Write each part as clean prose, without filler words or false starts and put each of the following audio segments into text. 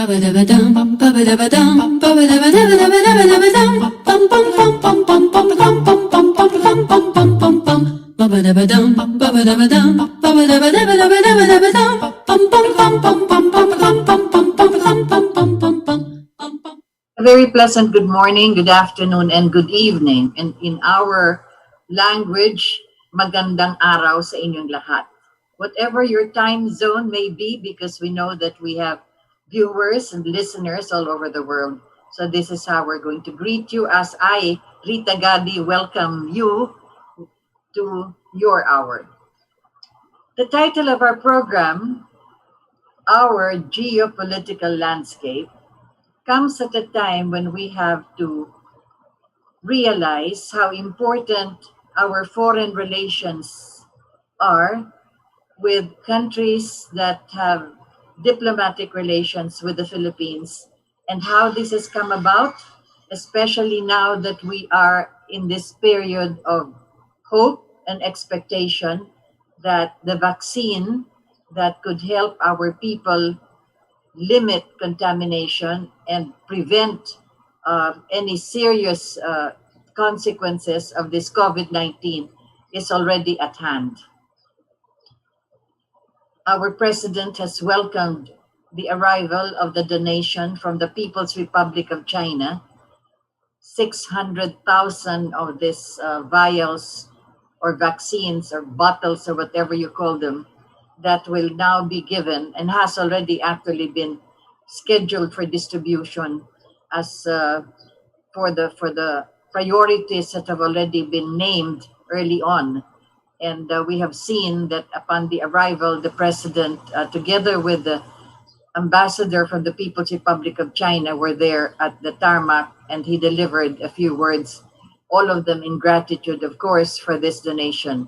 A very pleasant good morning, good afternoon, and good evening. And in our language, magandang araw sa inyong lahat. Whatever your time zone may be, because we know that we have viewers and listeners all over the world. So this is how we're going to greet you as I, Rita Gadi, welcome you to your hour. The title of our program, Our Geopolitical Landscape, comes at a time when we have to realize how important our foreign relations are with countries that have diplomatic relations with the Philippines, and how this has come about, especially now that we are in this period of hope and expectation that the vaccine that could help our people limit contamination and prevent any serious consequences of this COVID-19 is already at hand. Our president has welcomed the arrival of the donation from the People's Republic of China, 600,000 of these vials or vaccines or bottles or whatever you call them, that will now be given and has already actually been scheduled for distribution as for the priorities that have already been named early on. And we have seen that upon the arrival, the president, together with the ambassador from the People's Republic of China, were there at the tarmac, and he delivered a few words, all of them in gratitude, of course, for this donation.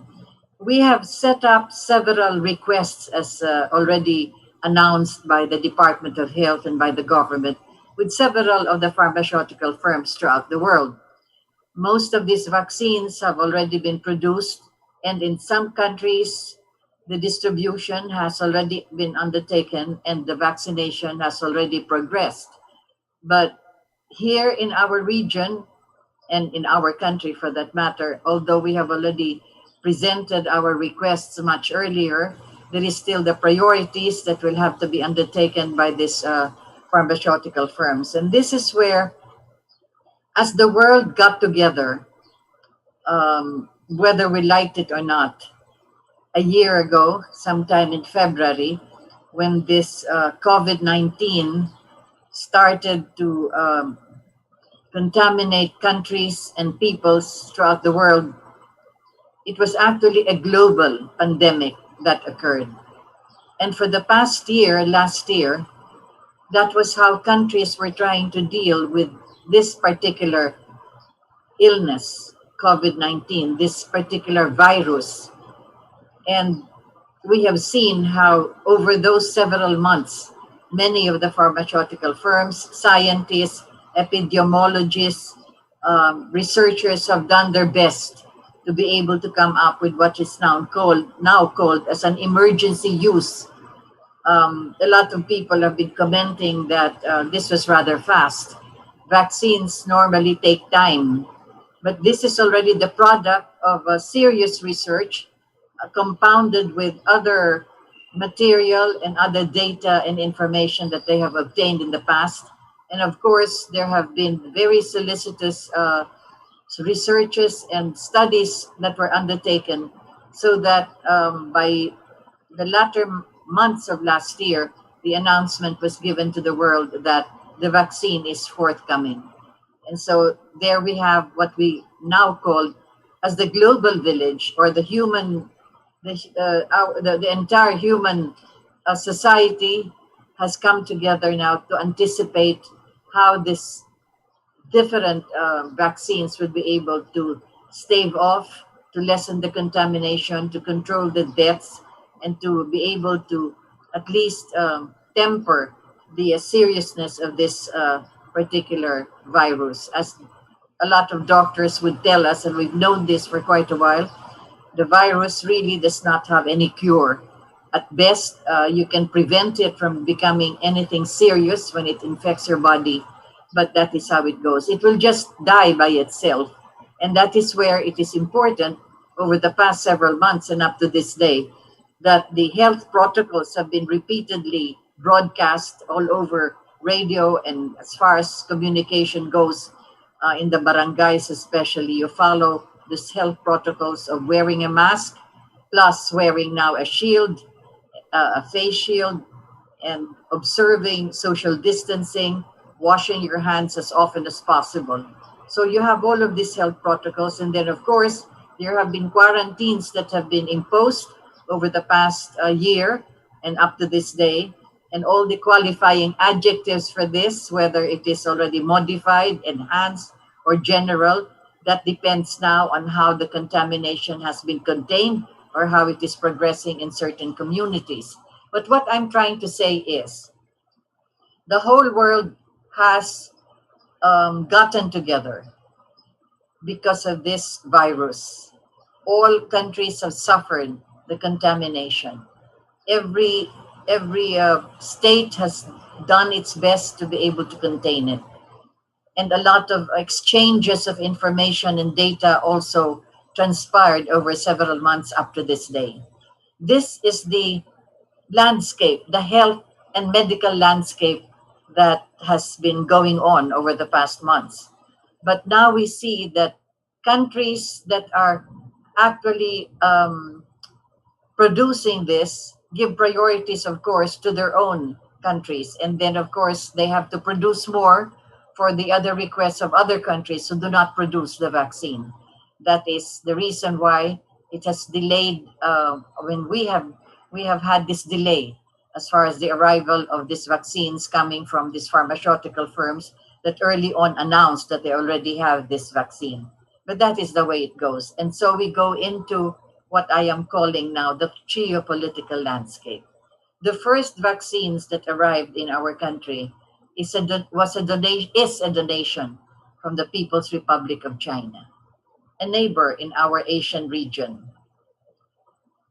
We have set up several requests, as already announced by the Department of Health and by the government, with several of the pharmaceutical firms throughout the world. Most of these vaccines have already been produced, and in some countries, the distribution has already been undertaken and the vaccination has already progressed. But here in our region, and in our country for that matter, although we have already presented our requests much earlier, there is still the priorities that will have to be undertaken by these pharmaceutical firms. And this is where, as the world got together, whether we liked it or not, a year ago, sometime in February, when this COVID-19 started to contaminate countries and peoples throughout the world, it was actually a global pandemic that occurred. And for the past year, last year, that was how countries were trying to deal with this particular illness, COVID-19, this particular virus. And we have seen how over those several months, many of the pharmaceutical firms, scientists, epidemiologists, researchers have done their best to be able to come up with what is now called as an emergency use. A lot of people have been commenting that this was rather fast. Vaccines normally take time, but this is already the product of a serious research compounded with other material and other data and information that they have obtained in the past. And of course, there have been very solicitous researches and studies that were undertaken, so that by the latter months of last year, the announcement was given to the world that the vaccine is forthcoming. And so there we have what we now call as the global village, or the entire human society has come together now to anticipate how this different vaccines would be able to stave off, to lessen the contamination, to control the deaths, and to be able to at least temper the seriousness of this particular virus. As a lot of doctors would tell us, and we've known this for quite a while, the virus really does not have any cure. At best, you can prevent it from becoming anything serious when it infects your body, but that is how it goes. It will just die by itself. And that is where it is important over the past several months and up to this day that the health protocols have been repeatedly broadcast all over radio, and as far as communication goes, in the barangays especially, you follow these health protocols of wearing a mask, plus wearing now a shield, a face shield, and observing social distancing, washing your hands as often as possible. So you have all of these health protocols. And then, of course, there have been quarantines that have been imposed over the past year and up to this day. And all the qualifying adjectives for this, whether it is already modified, enhanced, or general, that depends now on how the contamination has been contained or how it is progressing in certain communities. But what I'm trying to say is the whole world has gotten together because of this virus. All countries have suffered the contamination. Every state has done its best to be able to contain it. And a lot of exchanges of information and data also transpired over several months up to this day. This is the landscape, the health and medical landscape that has been going on over the past months. But now we see that countries that are actually producing this give priorities, of course, to their own countries. And then, of course, they have to produce more for the other requests of other countries who do not produce the vaccine. That is the reason why it has delayed. When we have had this delay as far as the arrival of these vaccines coming from these pharmaceutical firms that early on announced that they already have this vaccine. But that is the way it goes. And so we go into what I am calling now the geopolitical landscape. The first vaccines that arrived in our country is a donation from the People's Republic of China, a neighbor in our Asian region.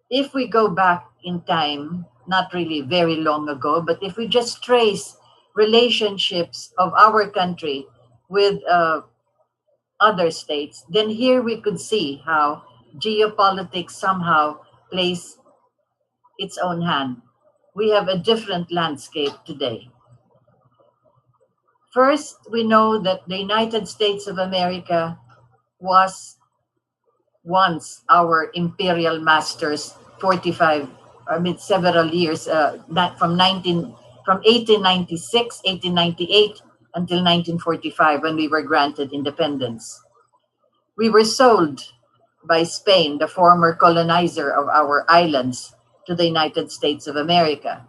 If we go back in time, not really very long ago, but if we just trace relationships of our country with other states, then here we could see how geopolitics somehow plays its own hand. We have a different landscape today. First, we know that the United States of America was once our imperial masters 45, several years, from 1896, 1898 until 1945 when we were granted independence. We were sold by Spain, the former colonizer of our islands, to the United States of America.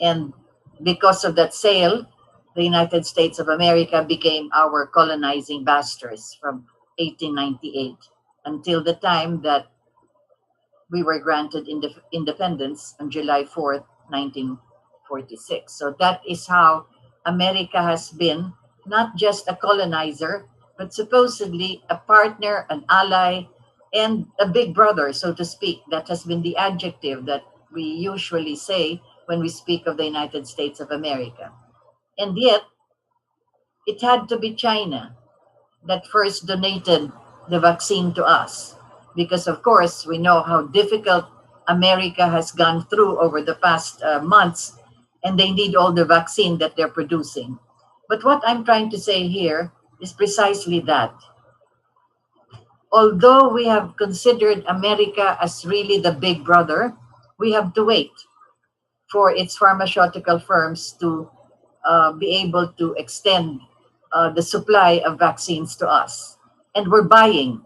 And because of that sale, the United States of America became our colonizing masters from 1898 until the time that we were granted independence on July 4th, 1946. So that is how America has been not just a colonizer, but supposedly a partner, an ally, and a big brother, so to speak. That has been the adjective that we usually say when we speak of the United States of America. And yet, it had to be China that first donated the vaccine to us. Because, of course, we know how difficult America has gone through over the past months, and they need all the vaccine that they're producing. But what I'm trying to say here is precisely that. Although we have considered America as really the big brother, we have to wait for its pharmaceutical firms to be able to extend the supply of vaccines to us. And we're buying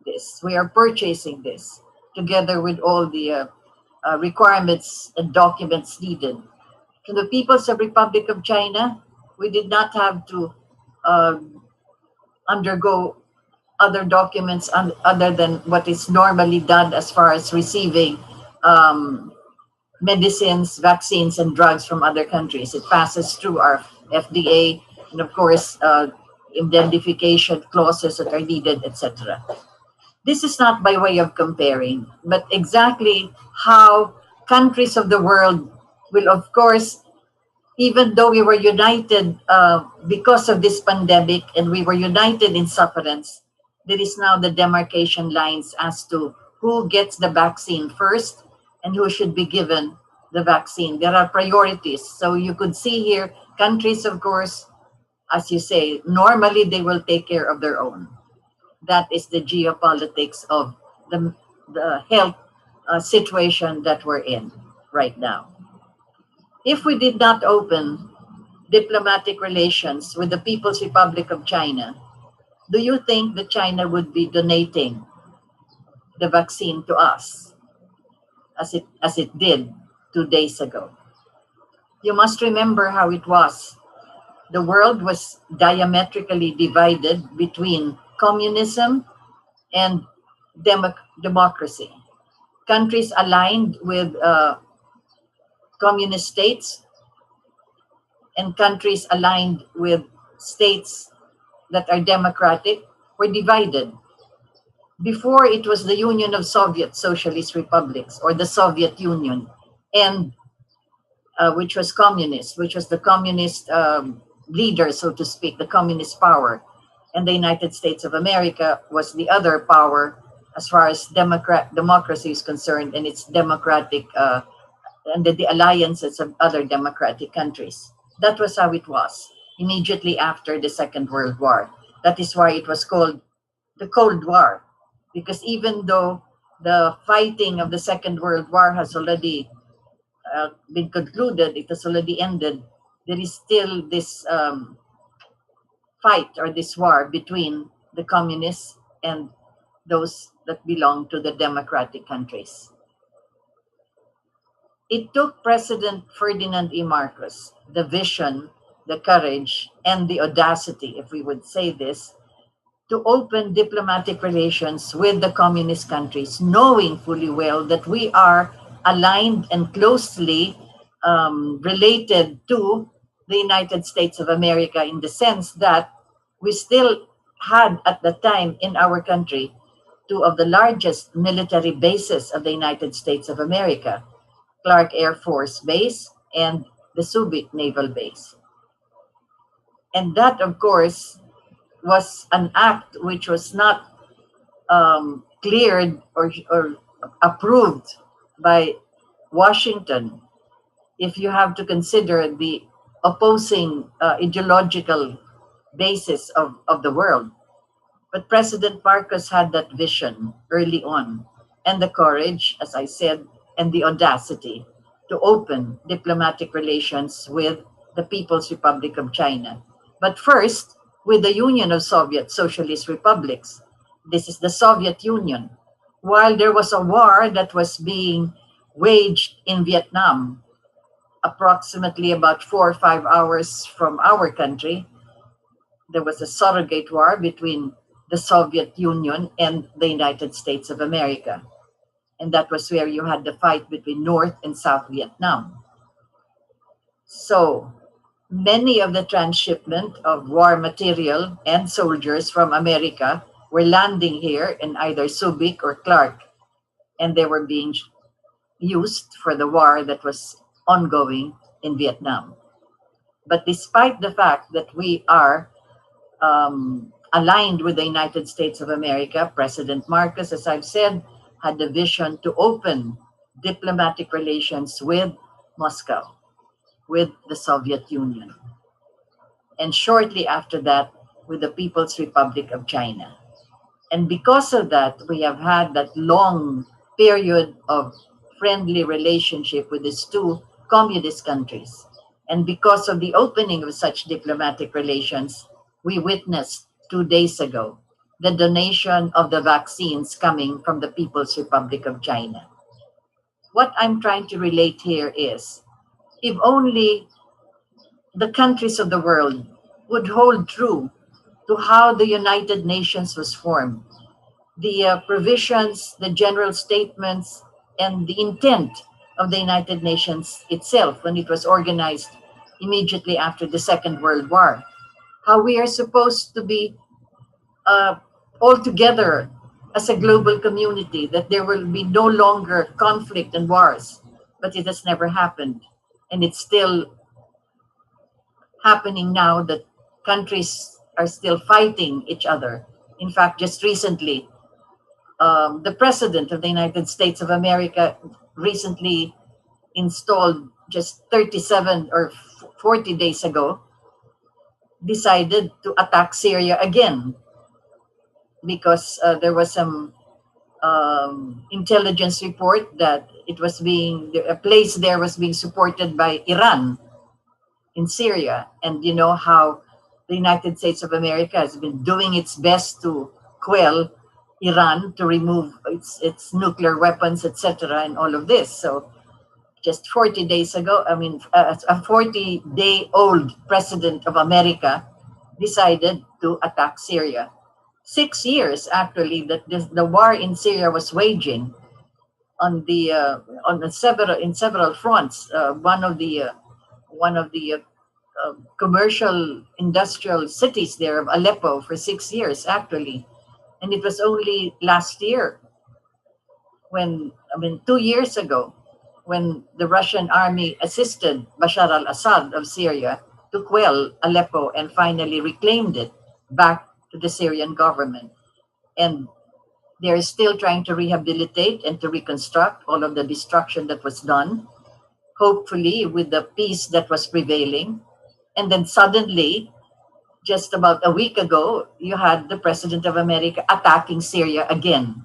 this. We are purchasing this together with all the requirements and documents needed. To the People's Republic of China, we did not have to undergo other documents other than what is normally done as far as receiving medicines, vaccines, and drugs from other countries. It passes through our FDA and, of course, indemnification clauses that are needed, etc. This is not by way of comparing, but exactly how countries of the world will, of course, even though we were united because of this pandemic and we were united in sufferance, there is now the demarcation lines as to who gets the vaccine first and who should be given the vaccine. There are priorities. So you could see here, countries, of course, as you say, normally they will take care of their own. That is the geopolitics of the health situation that we're in right now. If we did not open diplomatic relations with the People's Republic of China, do you think that China would be donating the vaccine to us as it did 2 days ago? You must remember how it was. The world was diametrically divided between communism and democracy. Countries aligned with communist states and countries aligned with states that are democratic were divided. Before, it was the Union of Soviet Socialist Republics, or the Soviet Union, and which was communist, which was the communist leader, so to speak, the communist power. And the United States of America was the other power as far as democracy is concerned, and its democratic and the alliances of other democratic countries. That was how it was immediately after the Second World War. That is why it was called the Cold War, because even though the fighting of the Second World War has already been concluded, it has already ended, there is still this fight or this war between the communists and those that belong to the democratic countries. It took President Ferdinand E. Marcos the vision, the courage, and the audacity, if we would say this, to open diplomatic relations with the communist countries, knowing fully well that we are aligned and closely related to the United States of America, in the sense that we still had at the time in our country two of the largest military bases of the United States of America, Clark Air Force Base and the Subic Naval Base. And that, of course, was an act which was not cleared or approved by Washington, if you have to consider the opposing ideological basis of the world. But President Marcos had that vision early on, and the courage, as I said, and the audacity to open diplomatic relations with the People's Republic of China. But first, with the Union of Soviet Socialist Republics. This is the Soviet Union. While there was a war that was being waged in Vietnam, approximately about 4 or 5 hours from our country, there was a surrogate war between the Soviet Union and the United States of America. And that was where you had the fight between North and South Vietnam. So many of the transshipment of war material and soldiers from America were landing here in either Subic or Clark, and they were being used for the war that was ongoing in Vietnam. But despite the fact that we are aligned with the United States of America, President Marcos, as I've said, had the vision to open diplomatic relations with Moscow, with the Soviet Union, and shortly after that with the People's Republic of China. And because of that, we have had that long period of friendly relationship with these two communist countries. And because of the opening of such diplomatic relations, we witnessed 2 days ago the donation of the vaccines coming from the People's Republic of China. What I'm trying to relate here is, if only the countries of the world would hold true to how the United Nations was formed, the provisions, the general statements, and the intent of the United Nations itself when it was organized immediately after the Second World War, how we are supposed to be all together as a global community, that there will be no longer conflict and wars, but it has never happened. And it's still happening now that countries are still fighting each other. In fact, just recently, the president of the United States of America recently installed, just 37 or 40 days ago, decided to attack Syria again because there was some intelligence report that a place there was being supported by Iran in Syria. And you know how the United States of America has been doing its best to quell Iran, to remove its nuclear weapons, etc., and all of this. So just 40 days ago, a 40-day-old president of America decided to attack Syria. 6 years, actually, that the war in Syria was waging in several fronts. One of the commercial industrial cities there of Aleppo for 6 years, actually. And it was only last year 2 years ago, when the Russian army assisted Bashar al-Assad of Syria to quell Aleppo and finally reclaimed it back to the Syrian government. And they're still trying to rehabilitate and to reconstruct all of the destruction that was done, hopefully with the peace that was prevailing. And then suddenly, just about a week ago, you had the President of America attacking Syria again.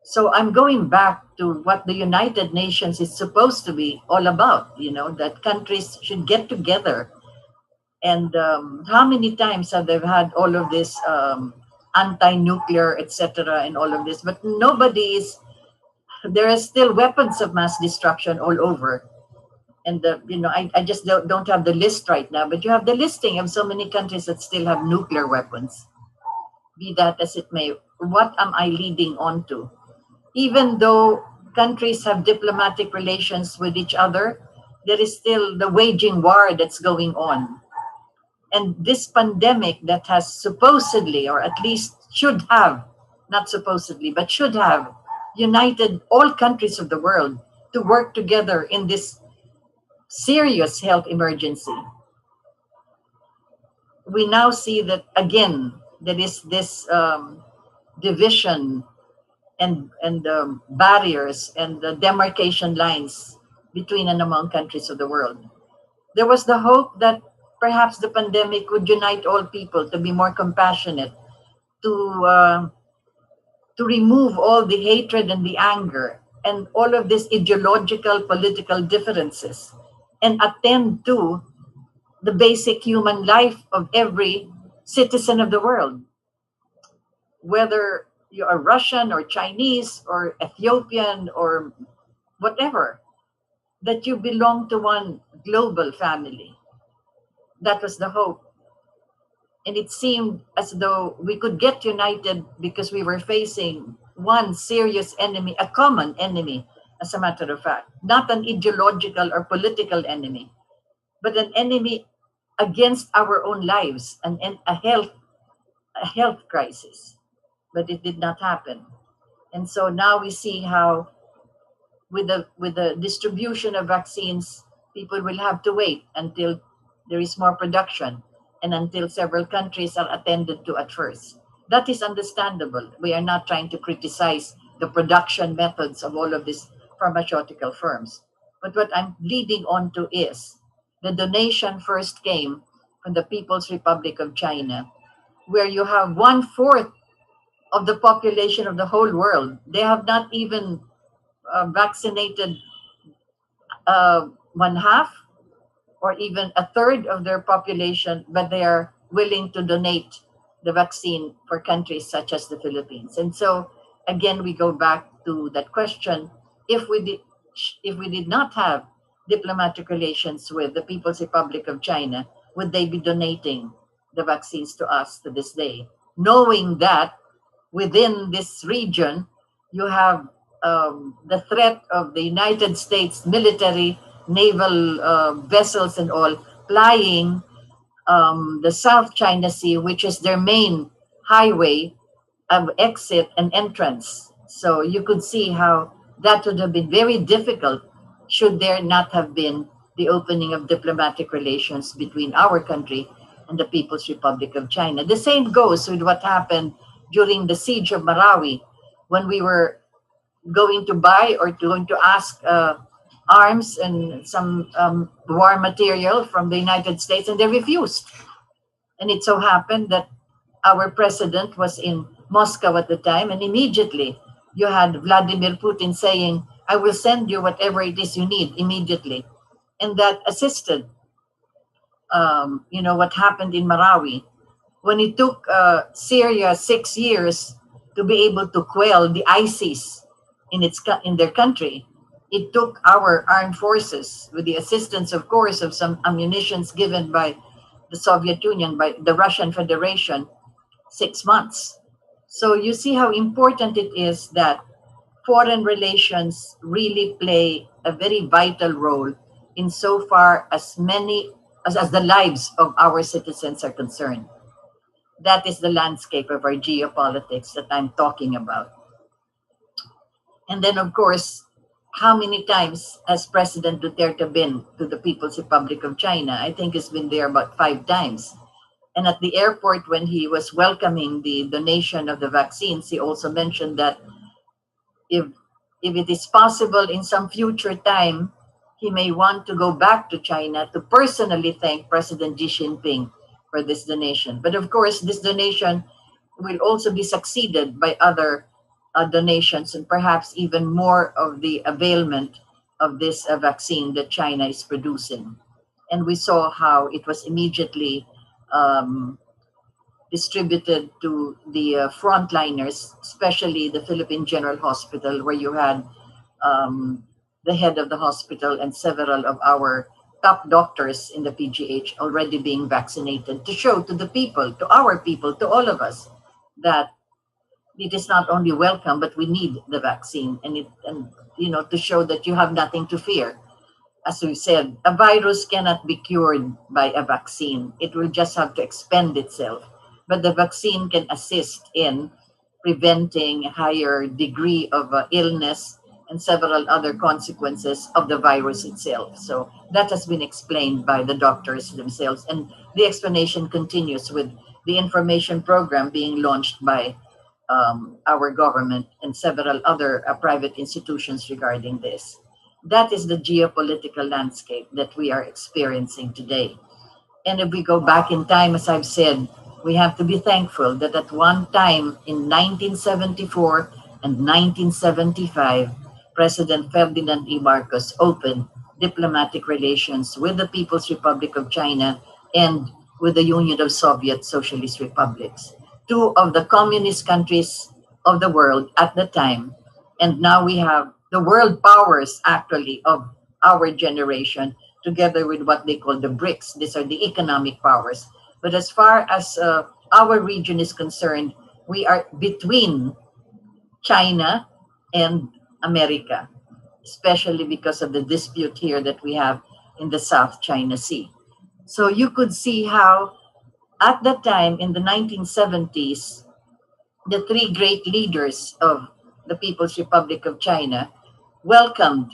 So I'm going back to what the United Nations is supposed to be all about, that countries should get together. And how many times have they had all of this anti-nuclear, etc., and all of this, but there are still weapons of mass destruction all over. And I just don't have the list right now, but you have the listing of so many countries that still have nuclear weapons. Be that as it may, what am I leading on to? Even though countries have diplomatic relations with each other, there is still the waging war that's going on. And this pandemic that has supposedly, or at least should have, not supposedly, but should have united all countries of the world to work together in this serious health emergency. We now see that again, there is this division and barriers and the demarcation lines between and among countries of the world. There was the hope that perhaps the pandemic would unite all people to be more compassionate, to remove all the hatred and the anger and all of these ideological political differences, and attend to the basic human life of every citizen of the world, whether you are Russian or Chinese or Ethiopian or whatever, that you belong to one global family. That was the hope. And it seemed as though we could get united because we were facing one serious enemy, a common enemy, as a matter of fact, not an ideological or political enemy, but an enemy against our own lives, and a health crisis. But it did not happen. And so now we see how with the distribution of vaccines, people will have to wait until there is more production and until several countries are attended to at first. That is understandable. We are not trying to criticize the production methods of all of these pharmaceutical firms. But what I'm leading on to is the donation first came from the People's Republic of China, where you have 1/4 of the population of the whole world. They have not even vaccinated one half or even a third of their population, but they are willing to donate the vaccine for countries such as the Philippines. And so again, we go back to that question: if we did not have diplomatic relations with the People's Republic of China, would they be donating the vaccines to us to this day, knowing that within this region you have the threat of the United States military, naval vessels and all plying the South China Sea, which is their main highway of exit and entrance. So you could see how that would have been very difficult should there not have been the opening of diplomatic relations between our country and the People's Republic of China. The same goes with what happened during the siege of Marawi when we were going to buy or going to ask arms and some war material from the United States, and they refused. And it so happened that our president was in Moscow at the time, and immediately you had Vladimir Putin saying, I will send you whatever it is you need immediately. And that assisted, what happened in Marawi. When it took Syria 6 years to be able to quell the ISIS in their country, it took our armed forces, with the assistance, of course, of some ammunitions given by the Soviet Union, by the Russian Federation, 6 months. So you see how important it is that foreign relations really play a very vital role in so far as as the lives of our citizens are concerned. That is the landscape of our geopolitics that I'm talking about. And then, of course, how many times has President Duterte been to the People's Republic of China? I think he's been there about 5 times. And at the airport, when he was welcoming the donation of the vaccines, he also mentioned that if if it is possible in some future time, he may want to go back to China to personally thank President Xi Jinping for this donation. But of course, this donation will also be succeeded by other donations and perhaps even more of the availment of this vaccine that China is producing. And we saw how it was immediately um, distributed to the frontliners, especially the Philippine General Hospital, where you had um, the head of the hospital and several of our top doctors in the PGH already being vaccinated to show to the people, to our people, to all of us that it is not only welcome, but we need the vaccine, and to show that you have nothing to fear. As we said, a virus cannot be cured by a vaccine. It will just have to expend itself. But the vaccine can assist in preventing a higher degree of illness and several other consequences of the virus itself. So that has been explained by the doctors themselves. And the explanation continues with the information program being launched by our government and several other private institutions regarding this. That is the geopolitical landscape that we are experiencing today. And if we go back in time, as I've said, we have to be thankful that at one time in 1974 and 1975, President Ferdinand E. Marcos opened diplomatic relations with the People's Republic of China and with the Union of Soviet Socialist Republics, two of the communist countries of the world at the time. And now we have the world powers actually of our generation together with what they call the BRICS. These are the economic powers. But as far as our region is concerned, we are between China and America, especially because of the dispute here that we have in the South China Sea. So you could see how at that time in the 1970s, the three great leaders of the People's Republic of China welcomed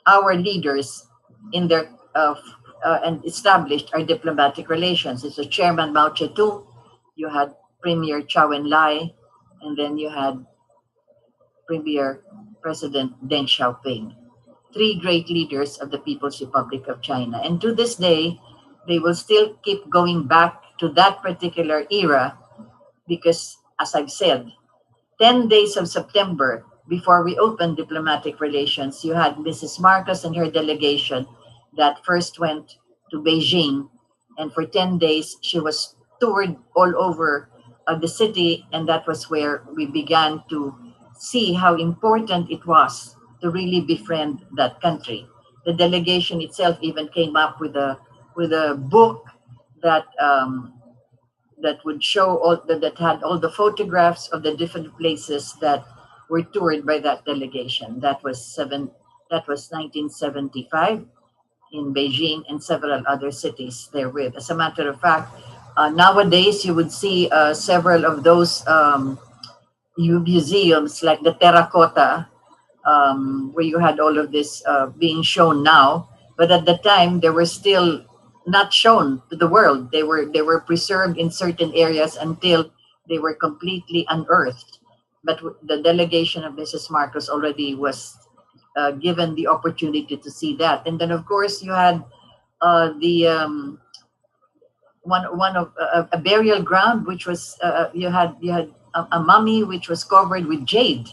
our leaders in their and established our diplomatic relations. It's the Chairman Mao Zedong, you had Premier Chou En-lai, and then you had Premier President Deng Xiaoping. Three great leaders of the People's Republic of China. And to this day, they will still keep going back to that particular era because, as I've said, 10 days of September, before we opened diplomatic relations, you had Mrs. Marcos and her delegation that first went to Beijing. And for 10 days, she was toured all over the city. And that was where we began to see how important it was to really befriend that country. The delegation itself even came up with a book that that would show that had all the photographs of the different places that were toured by that delegation. That was 1975 in Beijing and several other cities therewith. As a matter of fact, Nowadays, you would see several of those museums like the terracotta, where you had all of this being shown now. But at the time, they were still not shown to the world. They were preserved in certain areas until they were completely unearthed. But the delegation of Mrs. Marcos already was given the opportunity to see that. And then, of course, you had the one of a burial ground, which was you had a mummy which was covered with jade.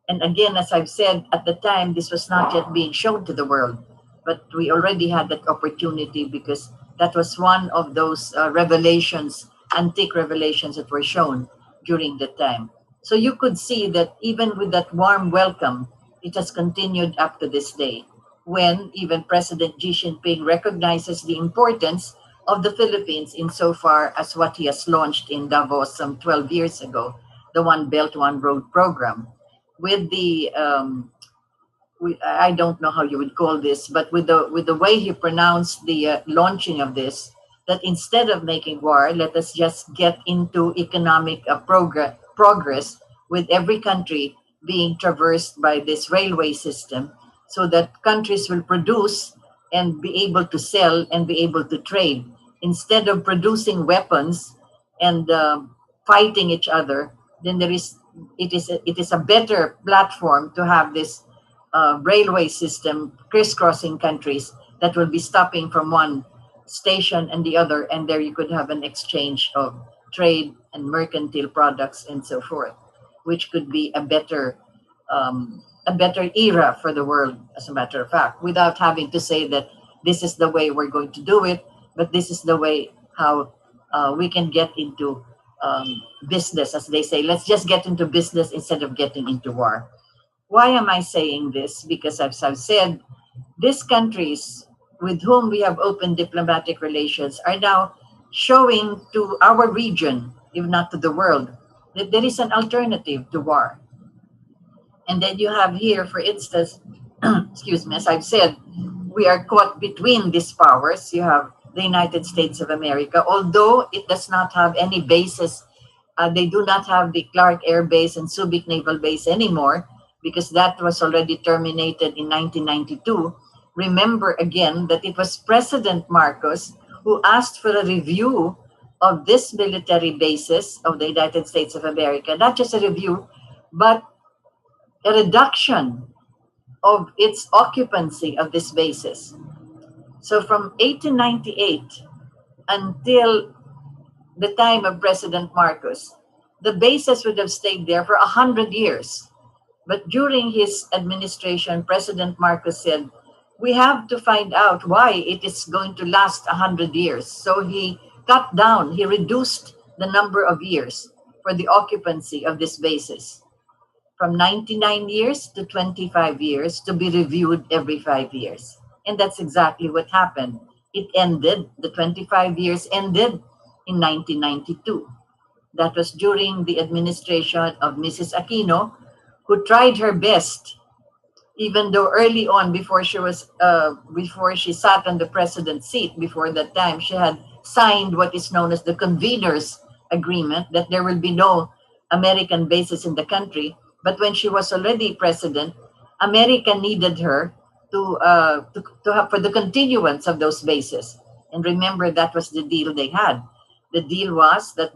And again, as I've said, at the time, this was not yet being shown to the world, but we already had that opportunity because that was one of those revelations, antique revelations that were shown during the time. So you could see that even with that warm welcome, it has continued up to this day, when even President Xi Jinping recognizes the importance of the Philippines insofar as what he has launched in Davos some 12 years ago, the One Belt, One Road program with the I don't know how you would call this, but with the way he pronounced the launching of this, that instead of making war, let us just get into economic progress with every country being traversed by this railway system, so that countries will produce and be able to sell and be able to trade instead of producing weapons and fighting each other. Then it is a better platform to have this railway system crisscrossing countries that will be stopping from one station and the other, and there you could have an exchange of trade and mercantile products and so forth, which could be a better era for the world, as a matter of fact, without having to say that this is the way we're going to do it, but this is the way how we can get into business, as they say. Let's just get into business instead of getting into war. Why am I saying this? Because as I've said, these countries with whom we have open diplomatic relations are now showing to our region, if not to the world, that there is an alternative to war. And then you have here, for instance, excuse me, as I've said, we are caught between these powers. You have the United States of America, although it does not have any bases. They do not have the Clark Air Base and Subic Naval Base anymore because that was already terminated in 1992. Remember again that it was President Marcos who asked for a review of this military bases of the United States of America, not just a review, but a reduction of its occupancy of this bases. So from 1898 until the time of President Marcos, the bases would have stayed there for 100 years. But during his administration, President Marcos said, we have to find out why it is going to last 100 years. So he cut down, he reduced the number of years for the occupancy of these bases from 99 years to 25 years to be reviewed every 5 years. And that's exactly what happened. It ended, the 25 years ended in 1992. That was during the administration of Mrs. Aquino, who tried her best, even though early on, before she sat on the president's seat, before that time, she had signed what is known as the conveners agreement, that there will be no American bases in the country. But when she was already president, America needed her to have for the continuance of those bases. And remember, that was the deal they had. The deal was that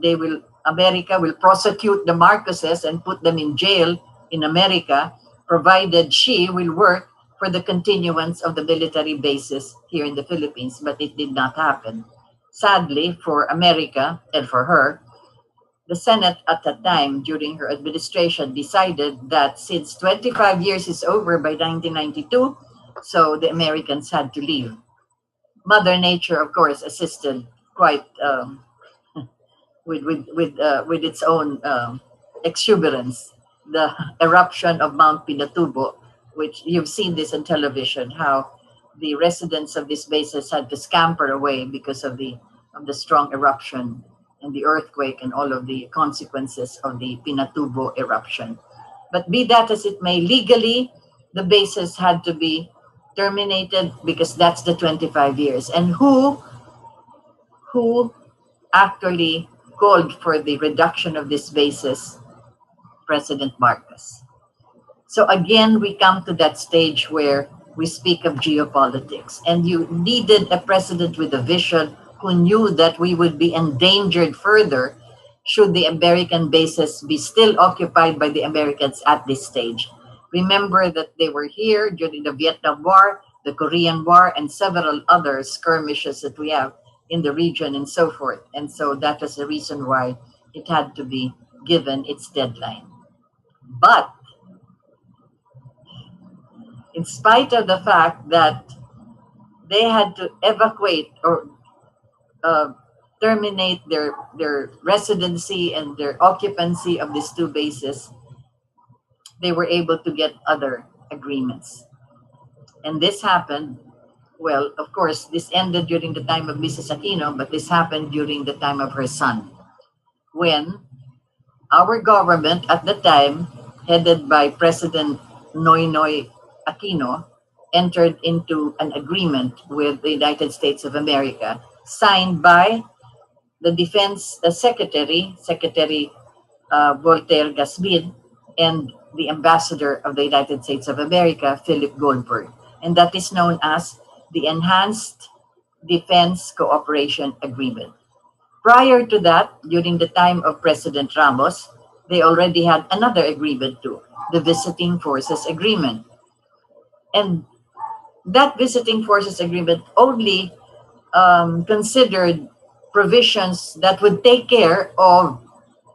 America will prosecute the Marcoses and put them in jail in America, provided she will work for the continuance of the military bases here in the Philippines. But it did not happen. Sadly, for America and for her, the Senate at that time, during her administration, decided that since 25 years is over by 1992, so the Americans had to leave. Mother Nature, of course, assisted quite with its own exuberance. The eruption of Mount Pinatubo, which you've seen this on television, how the residents of these bases had to scamper away because of the strong eruption and the earthquake and all of the consequences of the Pinatubo eruption. But be that as it may, legally, the bases had to be terminated because that's the 25 years. And who actually called for the reduction of these bases, President Marcos. So again, we come to that stage where we speak of geopolitics, and you needed a president with a vision who knew that we would be endangered further should the American bases be still occupied by the Americans at this stage. Remember that they were here during the Vietnam War, the Korean War, and several other skirmishes that we have in the region and so forth. And so that was the reason why it had to be given its deadline. But in spite of the fact that they had to evacuate or uh, terminate their residency and their occupancy of these two bases, they were able to get other agreements. And this happened, well, of course, this ended during the time of Mrs. Aquino, but this happened during the time of her son, when our government at the time, headed by President Noynoy Aquino, entered into an agreement with the United States of America, signed by the Defense Secretary, Secretary Voltaire Gasmin, and the Ambassador of the United States of America, Philip Goldberg. And that is known as the Enhanced Defense Cooperation Agreement. Prior to that, during the time of President Ramos, they already had another agreement too, the Visiting Forces Agreement. And that Visiting Forces Agreement only considered provisions that would take care of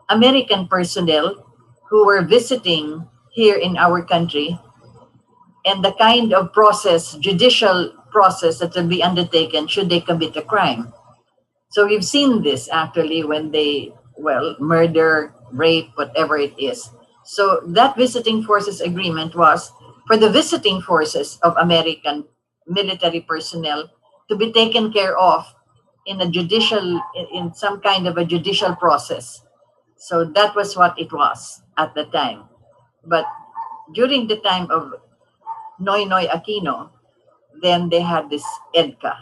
American personnel who were visiting here in our country, and the kind of process, judicial process that will be undertaken should they commit a crime. So we've seen this actually when they, well, murder, rape, whatever it is. So that Visiting Forces Agreement was for the visiting forces of American military personnel to be taken care of in a judicial, in some kind of a judicial process. So that was what it was at the time. But during the time of Noynoy Aquino, then they had this EDCA,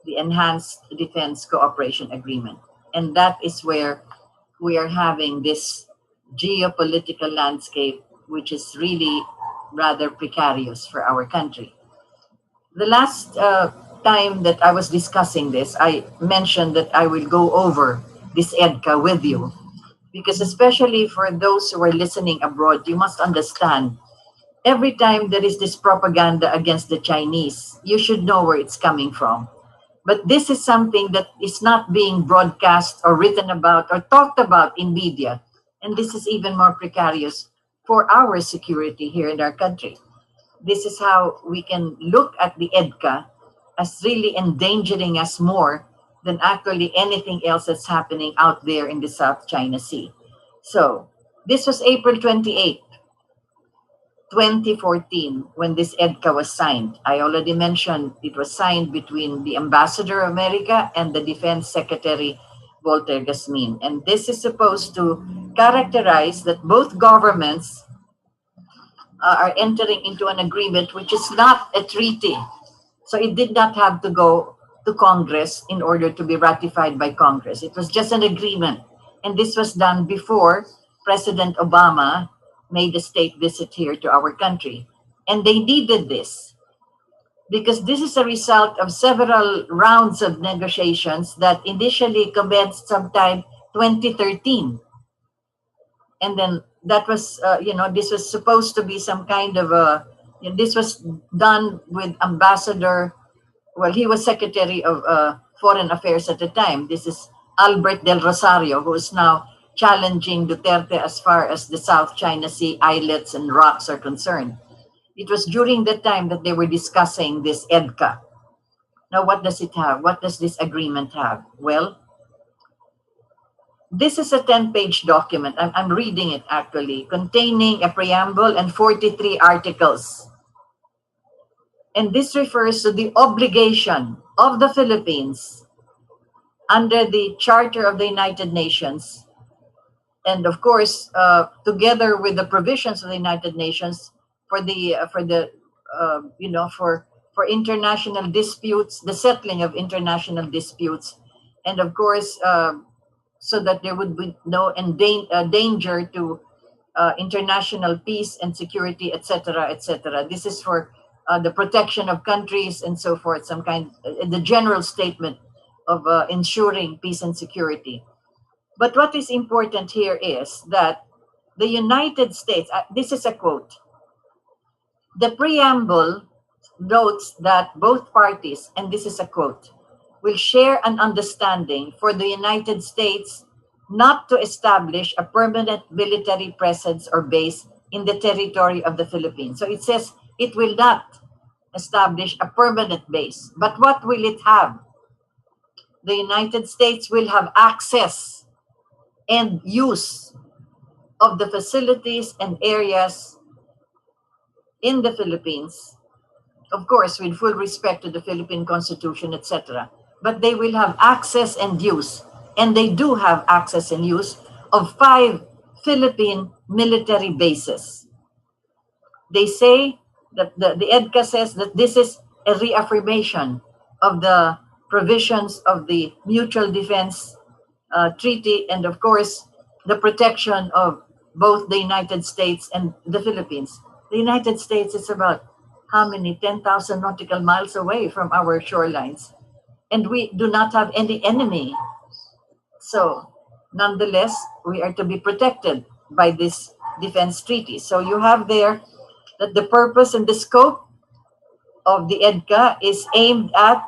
the Enhanced Defense Cooperation Agreement. And that is where we are having this geopolitical landscape, which is really rather precarious for our country. The last time that I was discussing this, I mentioned that I will go over this EDCA with you, because especially for those who are listening abroad, you must understand every time there is this propaganda against the Chinese, you should know where it's coming from. But this is something that is not being broadcast or written about or talked about in media. And this is even more precarious for our security here in our country. This is how we can look at the EDCA as really endangering us more than actually anything else that's happening out there in the South China Sea. So this was April 28th, 2014, when this EDCA was signed. I already mentioned it was signed between the Ambassador of America and the Defense Secretary Voltaire Gasmin. And this is supposed to characterize that both governments are entering into an agreement which is not a treaty. So it did not have to go to Congress in order to be ratified by Congress. It was just an agreement. And this was done before President Obama made a state visit here to our country. And they needed this because this is a result of several rounds of negotiations that initially commenced sometime 2013. And then that was, this was supposed to be some kind of this was done with Ambassador, well, he was Secretary of Foreign Affairs at the time. This is Albert Del Rosario, who is now challenging Duterte as far as the South China Sea islets and rocks are concerned. It was during that time that they were discussing this EDCA. Now, what does it have? What does this agreement have? Well, this is a 10-page document. I'm reading it actually, containing a preamble and 43 articles. And this refers to the obligation of the Philippines under the Charter of the United Nations, and of course, together with the provisions of the United Nations for international disputes, the settling of international disputes, and of course, so that there would be no danger to international peace and security, etc., etc. This is for the protection of countries and so forth, some kind, the general statement of ensuring peace and security. But what is important here is that the United States, this is a quote, the preamble notes that both parties, and this is a quote, will share an understanding for the United States not to establish a permanent military presence or base in the territory of the Philippines. So it says it will not establish a permanent base. But what will it have? The United States will have access and use of the facilities and areas in the Philippines, of course, with full respect to the Philippine Constitution, etc. But they will have access and use, and they do have access and use of 5 Philippine military bases. They say that the EDCA says that this is a reaffirmation of the provisions of the Mutual Defense Treaty, and of course, the protection of both the United States and the Philippines. The United States is about how many? 10,000 nautical miles away from our shorelines. And we do not have any enemy. So, nonetheless, we are to be protected by this defense treaty. So you have there that the purpose and the scope of the EDCA is aimed at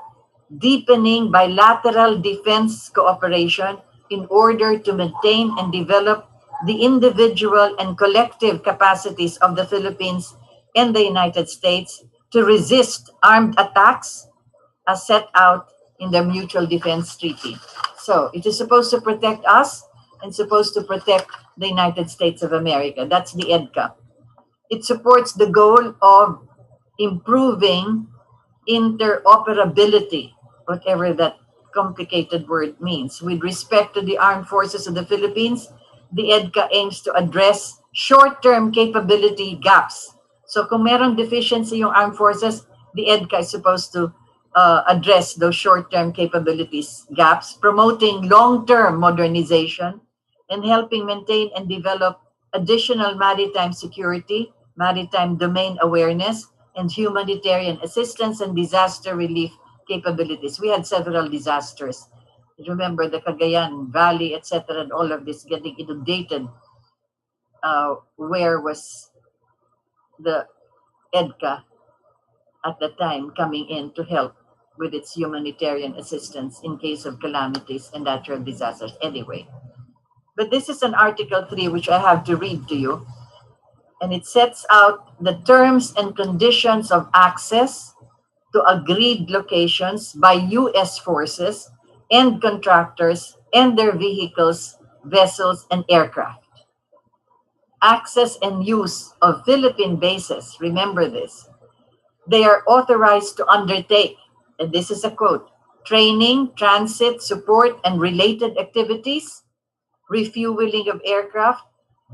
deepening bilateral defense cooperation in order to maintain and develop the individual and collective capacities of the Philippines and the United States to resist armed attacks as set out in the Mutual Defense Treaty. So it is supposed to protect us and supposed to protect the United States of America. That's the EDCA. It supports the goal of improving interoperability, whatever that complicated word means. With respect to the armed forces of the Philippines, the EDCA aims to address short-term capability gaps. So kung merong deficiency yung armed forces, the EDCA is supposed to address those short-term capabilities gaps, promoting long-term modernization, and helping maintain and develop additional maritime security, maritime domain awareness, and humanitarian assistance and disaster relief capabilities. We had several disasters. Remember the Cagayan Valley, etc., and all of this getting inundated. Where was the EDCA at the time coming in to help with its humanitarian assistance in case of calamities and natural disasters? Anyway, but this is an Article 3 which I have to read to you, and it sets out the terms and conditions of access to agreed locations by U.S. forces and contractors and their vehicles, vessels, and aircraft. Access and use of Philippine bases, remember this, they are authorized to undertake, and this is a quote, training, transit, support, and related activities, refueling of aircraft,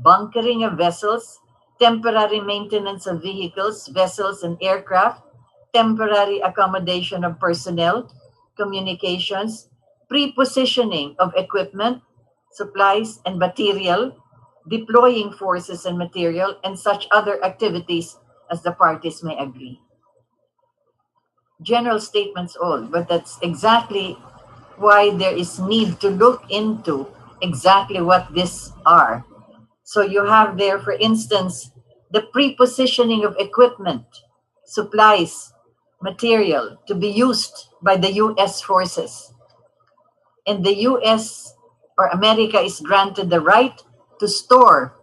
bunkering of vessels, temporary maintenance of vehicles, vessels, and aircraft, temporary accommodation of personnel, communications, pre-positioning of equipment, supplies, and material, deploying forces and material, and such other activities as the parties may agree. General statements all, but that's exactly why there is need to look into exactly what these are. So you have there, for instance, the pre-positioning of equipment, supplies, material to be used by the U.S. forces. And the U.S. or America is granted the right to store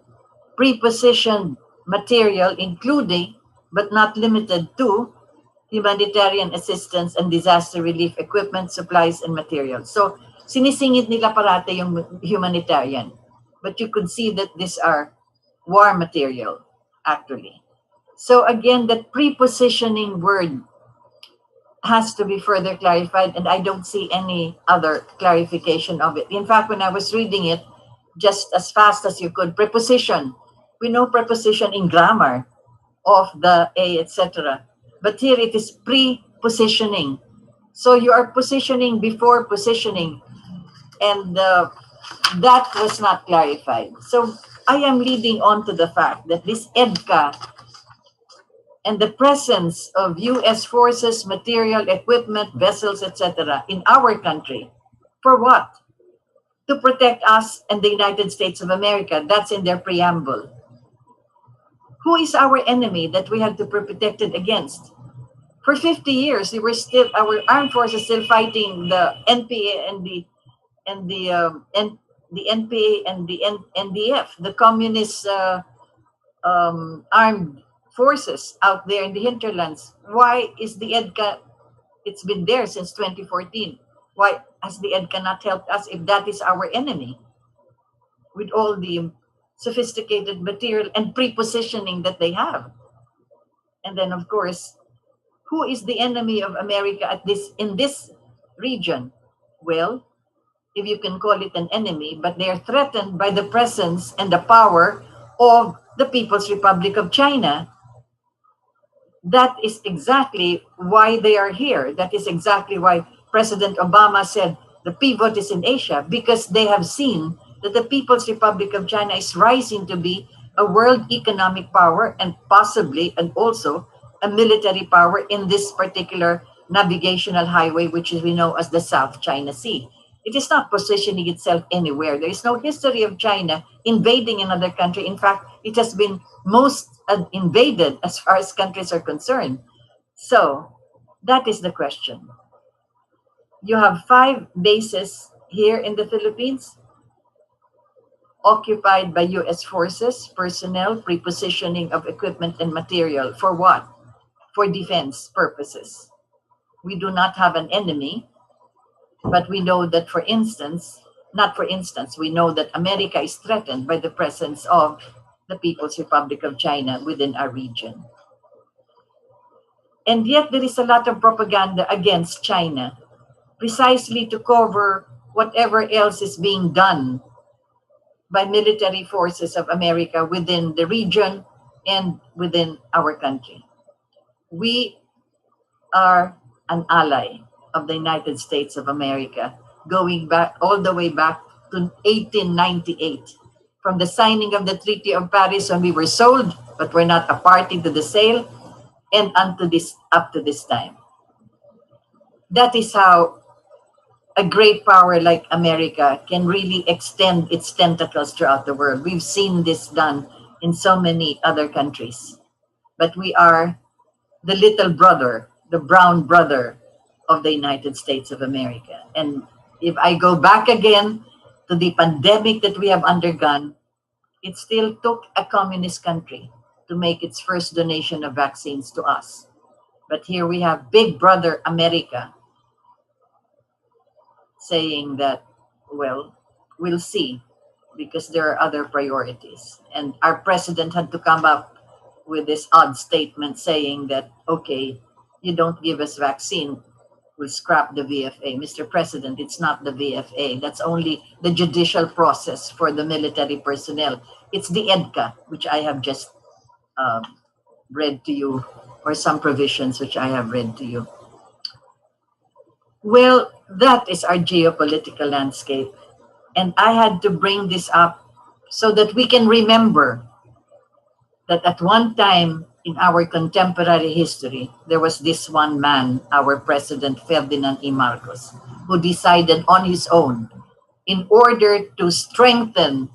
pre-positioned material, including but not limited to humanitarian assistance and disaster relief equipment, supplies, and materials. So sinisingit nila parate yung humanitarian. But you could see that these are war material, actually. So again, that pre-positioning word has to be further clarified, and I don't see any other clarification of it. In fact, when I was reading it, just as fast as you could, preposition. We know preposition in grammar, of, the, a, etc. But here it is pre-positioning. So you are positioning before positioning. And that was not clarified. So I am leading on to the fact that this EDCA and the presence of U.S. forces, material, equipment, vessels, etc. in our country, for what? To protect us and the United States of America. That's in their preamble. Who is our enemy that we have to be protected against? For 50 years, our armed forces still fighting the NPA and the NPA and the NDF, the communist armed forces out there in the hinterlands. Why is the EDCA? It's been there since 2014. Why has the EDCA not helped us if that is our enemy? With all the sophisticated material and pre-positioning that they have. And then, of course, who is the enemy of America in this region? Well, if you can call it an enemy, but they are threatened by the presence and the power of the People's Republic of China. That is exactly why they are here. That is exactly why President Obama said the pivot is in Asia, because they have seen that the People's Republic of China is rising to be a world economic power and possibly and also a military power in this particular navigational highway, which we know as the South China Sea. It is not positioning itself anywhere. There is no history of China invading another country. In fact, it has been most invaded as far as countries are concerned. So that is the question. You have 5 bases here in the Philippines, occupied by U.S. forces, personnel, prepositioning of equipment and material. For what? For defense purposes. We do not have an enemy, but we know that, we know that America is threatened by the presence of the People's Republic of China within our region. And yet there is a lot of propaganda against China, precisely to cover whatever else is being done by military forces of America within the region and within our country. We are an ally of the United States of America, going back all the way back to 1898. From the signing of the Treaty of Paris, when we were sold, but we're not a party to the sale, and up to this time. That is how a great power like America can really extend its tentacles throughout the world. We've seen this done in so many other countries. But we are the little brother, the brown brother of the United States of America. And if I go back again to the pandemic that we have undergone, it still took a communist country to make its first donation of vaccines to us. But here we have Big Brother America saying that, well, we'll see, because there are other priorities. And our president had to come up with this odd statement saying that, okay, you don't give us vaccine, we'll scrap the VFA. Mr. President, it's not the VFA. That's only the judicial process for the military personnel. It's the EDCA, which I have just read to you, or some provisions which I have read to you. Well, that is our geopolitical landscape. And I had to bring this up so that we can remember that at one time in our contemporary history, there was this one man, our President Ferdinand E. Marcos, who decided on his own, in order to strengthen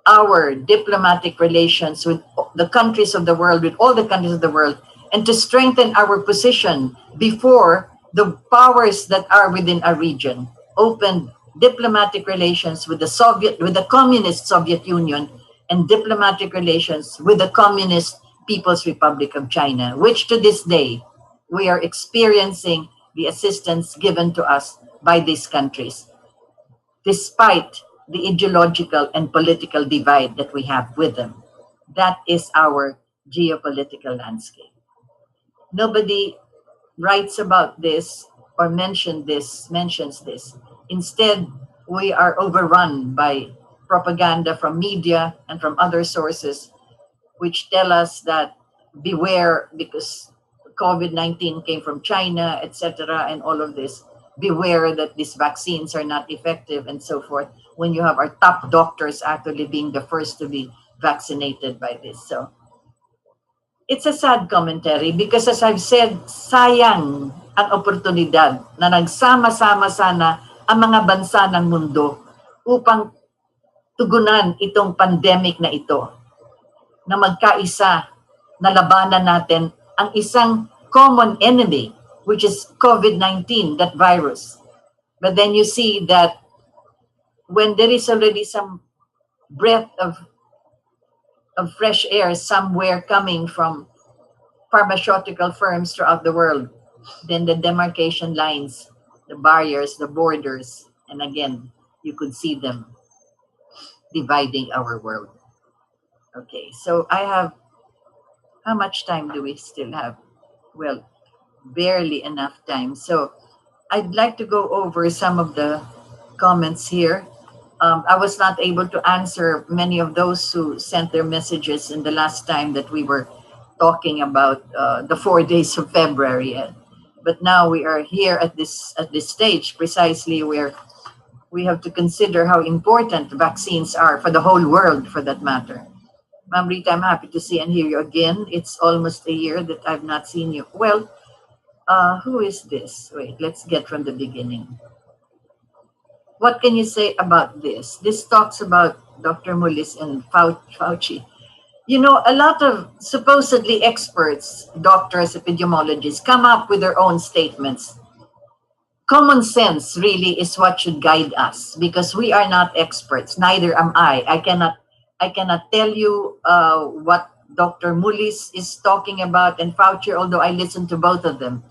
our diplomatic relations with the countries of the world, with all the countries of the world, and to strengthen our position before the powers that are within our region, opened diplomatic relations with the communist Soviet Union, and diplomatic relations with the Communist People's Republic of China, which to this day, we are experiencing the assistance given to us by these countries, despite the ideological and political divide that we have with them. That is our geopolitical landscape. Nobody writes about this or mentions this. Instead, we are overrun by propaganda from media and from other sources, which tell us that beware because COVID-19 came from China, etc., and all of this. beware that these vaccines are not effective and so forth, when you have our top doctors actually being the first to be vaccinated by this. So it's a sad commentary because as I've said, sayang ang oportunidad na nagsama-sama sana ang mga bansa ng mundo upang tugunan itong pandemic na ito, na magkaisa na labanan natin ang isang common enemy, which is COVID-19, that virus. But then you see that when there is already some breath of fresh air somewhere coming from pharmaceutical firms throughout the world, then the demarcation lines, the barriers, the borders, and again, you could see them dividing our world. Okay, so I have, how much time do we still have? Well, barely enough time. So I'd like to go over some of the comments here. I was not able to answer many of those who sent their messages in the last time that we were talking about the 4 days of February. But now we are here at this stage precisely where we have to consider how important vaccines are for the whole world, for that matter. Ma'am Rita, I'm happy to see and hear you again. It's almost a year that I've not seen you. Well, who is this? Wait, let's get from the beginning. What can you say about this? This talks about Dr. Mullis and Fauci. You know, a lot of supposedly experts, doctors, epidemiologists, come up with their own statements. Common sense really is what should guide us because we are not experts. Neither am I. I cannot tell you what Dr. Mullis is talking about and Fauci, although I listen to both of them.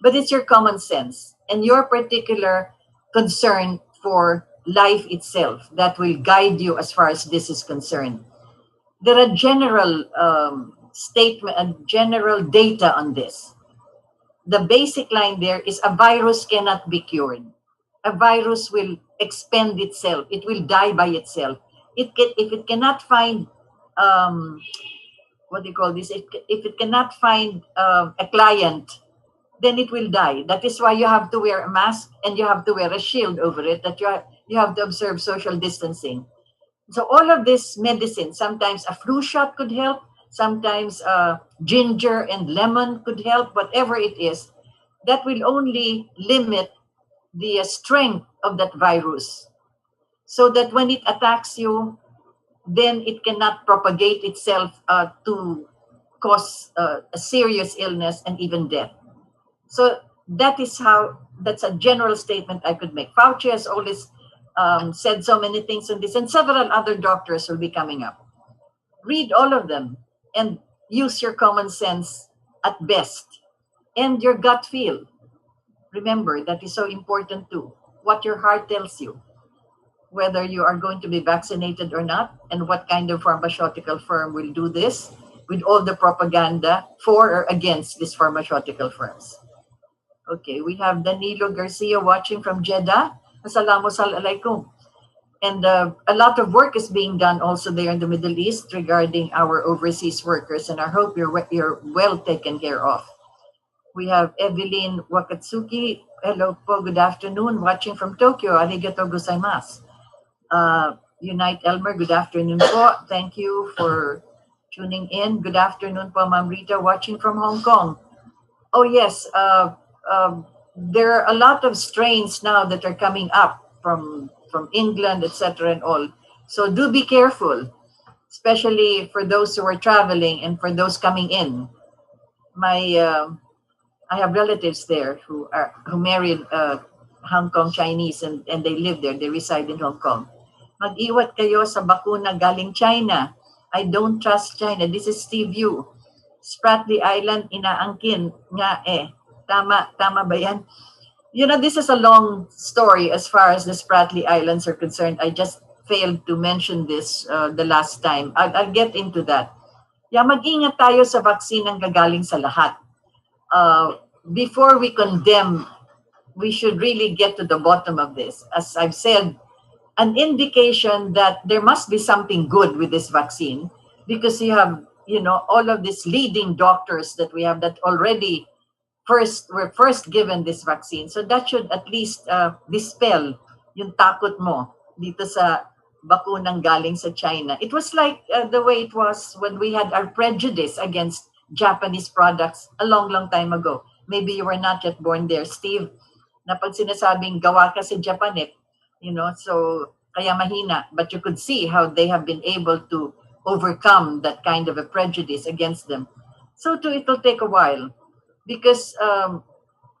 But it's your common sense and your particular concern for life itself that will guide you as far as this is concerned. There are general statement and general data on this. The basic line there is a virus cannot be cured. A virus will expend itself. It will die by itself. If it cannot find what do you call this? If it cannot find a client, then it will die. That is why you have to wear a mask and you have to wear a shield over it. That you have to observe social distancing. So all of this medicine, sometimes a flu shot could help, sometimes ginger and lemon could help, whatever it is, that will only limit the strength of that virus so that when it attacks you, then it cannot propagate itself to cause a serious illness and even death. So that's a general statement I could make. Fauci has always said so many things on this, and several other doctors will be coming up. Read all of them and use your common sense at best and your gut feel. Remember, that is so important too. What your heart tells you, whether you are going to be vaccinated or not, and what kind of pharmaceutical firm will do this with all the propaganda for or against these pharmaceutical firms. Okay, we have Danilo Garcia watching from Jeddah. Assalamualaikum. And a lot of work is being done also there in the Middle East regarding our overseas workers, and I hope you're well taken care of. We have Evelyn Wakatsuki. Hello po, good afternoon. Watching from Tokyo. Arigato gozaimasu. Unite Elmer, good afternoon po. Thank you for tuning in. Good afternoon po, Ma'am Rita, watching from Hong Kong. Oh yes, there are a lot of strains now that are coming up from England, etc. and all. So do be careful, especially for those who are traveling and for those coming in. I have relatives there who married Hong Kong Chinese and they live there. They reside in Hong Kong. Mag-iwat kayo sa bakuna galing China. I don't trust China. This is Steve Yu. Spratly Island inaangkin nga eh. Tama ba yan? You know, this is a long story as far as the Spratly Islands are concerned. I just failed to mention this the last time. I'll get into that. Yeah, mag-ingat tayo sa vaccine ang gagaling sa lahat. Before we condemn, we should really get to the bottom of this. As I've said, an indication that there must be something good with this vaccine because you have, all of these leading doctors that we have that already were first given this vaccine. So that should at least dispel yung takot mo dito sa bakunang galing sa China. It was like the way it was when we had our prejudice against Japanese products a long, long time ago. Maybe you were not yet born there, Steve, na pag sinasabing gawa ka sa Japan, so kaya mahina. But you could see how they have been able to overcome that kind of a prejudice against them. So too, it'll take a while because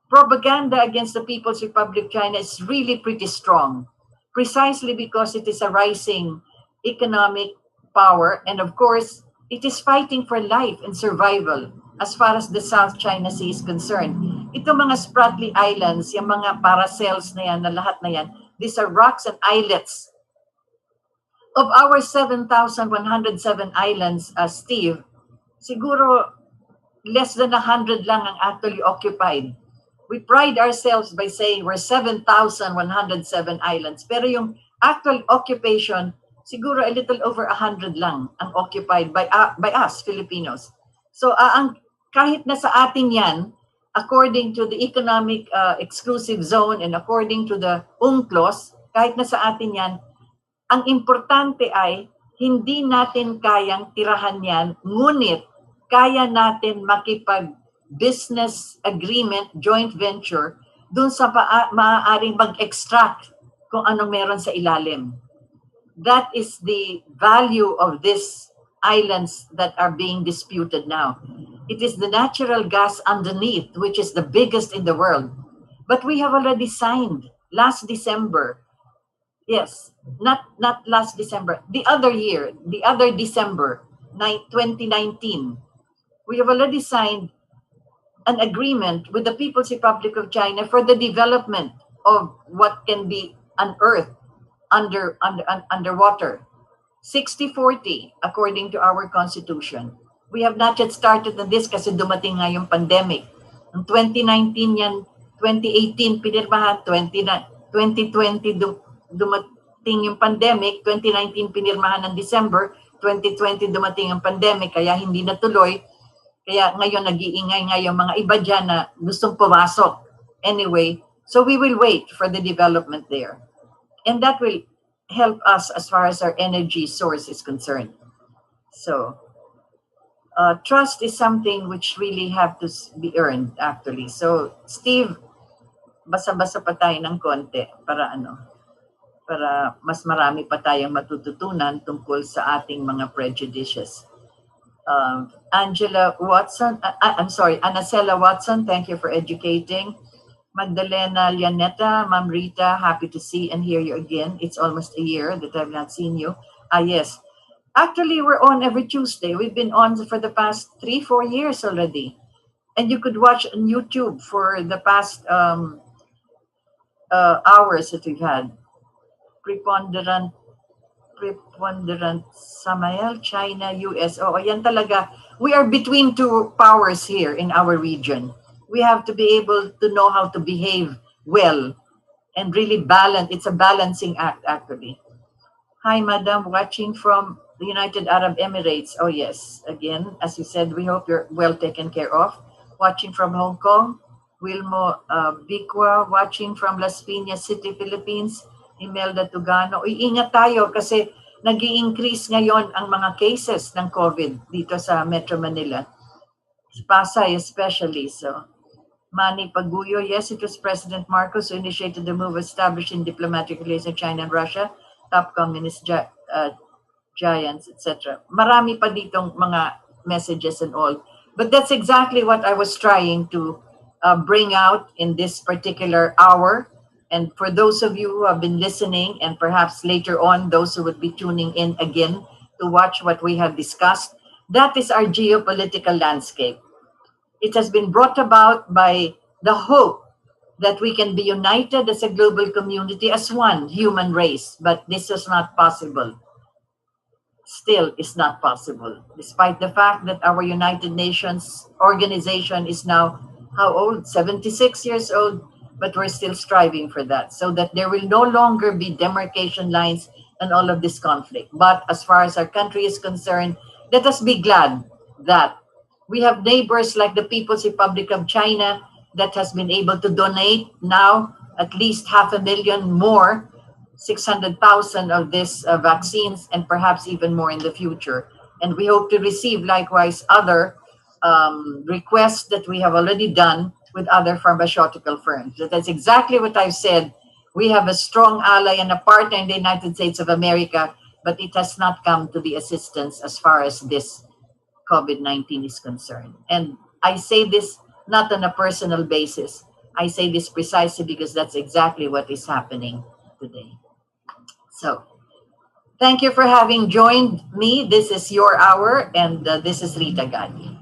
propaganda against the People's Republic of China is really pretty strong, precisely because it is a rising economic power. And of course, it is fighting for life and survival as far as the South China Sea is concerned. Ito mga Spratly Islands, yung mga paracels na yan, na lahat na yan, these are rocks and islets. Of our 7,107 islands, Steve, siguro less than 100 lang ang actually occupied. We pride ourselves by saying we're 7,107 islands. Pero yung actual occupation, siguro a little over 100 lang ang occupied by us, Filipinos. So kahit na sa atin yan, according to the economic exclusive zone and according to the UNCLOS, kahit na sa atin yan, ang importante ay hindi natin kayang tirahan yan, ngunit kaya natin makipag-business agreement, joint venture, dun sa maaaring mag-extract kung anong meron sa ilalim. That is the value of these islands that are being disputed now. It is the natural gas underneath, which is the biggest in the world. But we have already signed last December. Yes, not last December, the other year, the other December, 2019. We have already signed an agreement with the People's Republic of China for the development of what can be unearthed underwater. 60-40 according to our constitution. We have not yet started on this kasi dumating nga yung pandemic. Ang 2019 yan, 2018 pinirmahan, 2020 dumating yung pandemic, 2019 pinirmahan ng December, 2020 dumating ang pandemic kaya hindi natuloy. Kaya ngayon nag-iingay nga yung mga iba dyan na gustong pumasok. Anyway, so we will wait for the development there. And that will help us as far as our energy source is concerned. So, trust is something which really have to be earned actually. So, Steve, basa-basa pa tayo ng konti para mas marami pa tayong matututunan tungkol sa ating mga prejudices. Angela Watson, Anacela Watson, thank you for educating. Magdalena Lianeta, Ma'am Rita, happy to see and hear you again. It's almost a year that I've not seen you. Yes. Actually, we're on every Tuesday. We've been on for the past 3-4 years already. And you could watch on YouTube for the past hours that we've had. Preponderant Samael, China, US. Oh, yan talaga. We are between two powers here in our region. We have to be able to know how to behave well and really balance. It's a balancing act, actually. Hi, Madam, watching from the United Arab Emirates. Oh, yes. Again, as you said, we hope you're well taken care of. Watching from Hong Kong. Wilmo Bicua, watching from Las Piñas City, Philippines. Imelda Tugano. Iingat tayo kasi nag-i-increase ngayon ang mga cases ng COVID dito sa Metro Manila. Pasay especially. So, Manny Paguyo, yes, it was President Marcos who initiated the move establishing diplomatic relations with China and Russia, top communist giants, etc. Marami pa ditong mga messages and all. But that's exactly what I was trying to bring out in this particular hour. And for those of you who have been listening, and perhaps later on, those who would be tuning in again to watch what we have discussed, that is our geopolitical landscape. It has been brought about by the hope that we can be united as a global community, as one human race. But this was not possible. Still is not possible, despite the fact that our United Nations organization is now, how old? 76 years old. But we're still striving for that, so that there will no longer be demarcation lines and all of this conflict. But as far as our country is concerned, let us be glad that we have neighbors like the People's Republic of China that has been able to donate now at least 500,000 more, 600,000 of these vaccines, and perhaps even more in the future. And we hope to receive likewise other requests that we have already done with other pharmaceutical firms. That's exactly what I've said. We have a strong ally and a partner in the United States of America, but it has not come to the assistance as far as this COVID-19 is concerned. And I say this not on a personal basis. I say this precisely because that's exactly what is happening today. So, thank you for having joined me. This is your hour, and this is Rita Gadi.